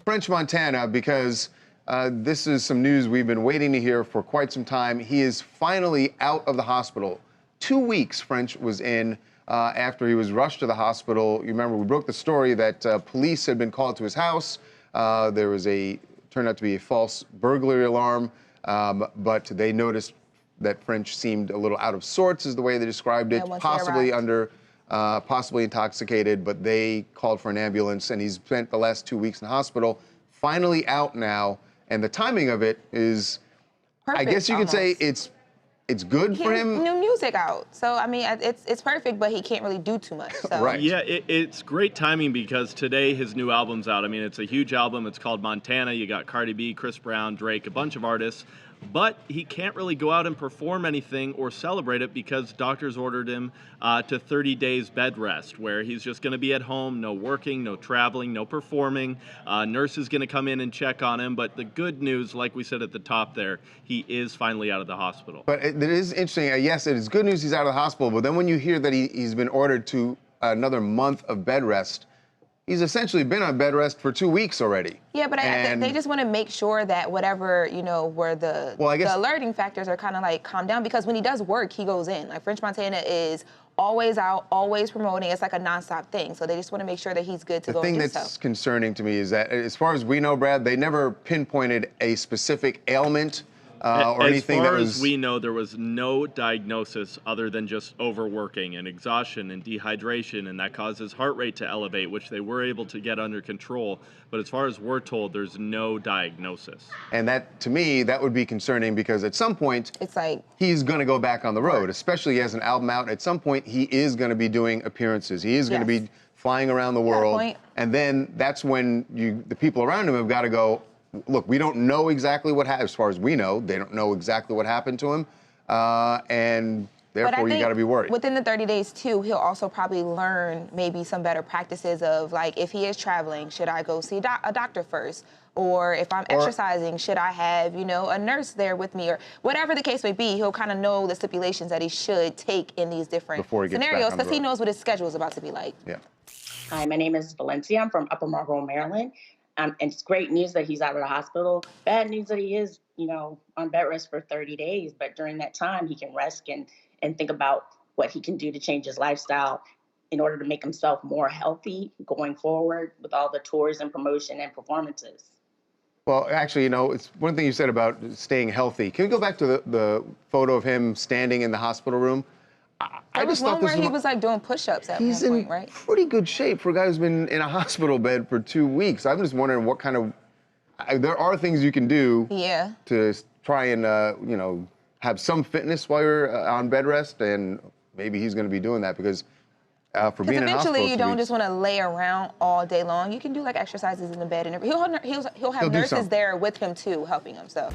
French Montana, because this is some news we've been waiting to hear for quite some time. He is finally out of the hospital. 2 weeks French was in after he was rushed to the hospital. You remember we broke the story that police had been called to his house. There was turned out to be a false burglary alarm, but they noticed that French seemed a little out of sorts, is the way they described it, possibly intoxicated, but they called for an ambulance, and he's spent the last 2 weeks in the hospital, finally out now, and the timing of it is, perfect, I guess you could say it's good for him. New music out, so I mean it's perfect, but he can't really do too much. So. Right. Yeah, it's great timing because today his new album's out. I mean, it's a huge album. It's called Montana. You got Cardi B, Chris Brown, Drake, a bunch of artists. But he can't really go out and perform anything or celebrate it because doctors ordered him to 30 days bed rest, where he's just going to be at home, no working, no traveling, no performing. Nurse is going to come in and check on him. But the good news, like we said at the top there, he is finally out of the hospital. But it is interesting. Yes, it is good news he's out of the hospital. But then when you hear that he's been ordered to another month of bed rest, he's essentially been on bed rest for 2 weeks already. Yeah, but they just want to make sure that whatever, where the alerting factors are kind of like calm down, because when he does work, he goes in. Like French Montana is always out, always promoting. It's like a nonstop thing. So they just want to make sure that he's good to go and do so. The thing that's concerning to me is that, as far as we know, Brad, they never pinpointed a specific ailment or anything. As far as we know, there was no diagnosis other than just overworking and exhaustion and dehydration, and that causes heart rate to elevate, which they were able to get under control. But as far as we're told, there's no diagnosis. And that, to me, that would be concerning, because at some point, it's like he's going to go back on the road, especially he has an album out. At some point, he is going to be doing appearances. He is going to be flying around the world. And then that's when the people around him have got to go, look, we don't know exactly what happened. As far as we know, they don't know exactly what happened to him, and therefore you got to be worried. Within the 30 days too, he'll also probably learn maybe some better practices of, like, if he is traveling, should I go see a doctor first? Or if I'm exercising, should I have, a nurse there with me? Or whatever the case may be, he'll kind of know the stipulations that he should take in these different scenarios, because he knows what his schedule is about to be like. Yeah. Hi, my name is Valencia. I'm from Upper Marlboro, Maryland. And it's great news that he's out of the hospital. Bad news that he is, on bed rest for 30 days. But during that time, he can rest and think about what he can do to change his lifestyle in order to make himself more healthy going forward with all the tours and promotion and performances. Well, actually, it's one thing you said about staying healthy. Can we go back to the photo of him standing in the hospital room? I just thought this he was like doing push-ups at one point, right? He's in pretty good shape for a guy who's been in a hospital bed for 2 weeks. I'm just wondering what kind of, there are things you can do to try and, have some fitness while you're on bed rest, and maybe he's going to be doing that, because for being in a hospital, eventually you don't just want to lay around all day long. You can do like exercises in the bed, and he'll have nurses there with him too, helping him. So.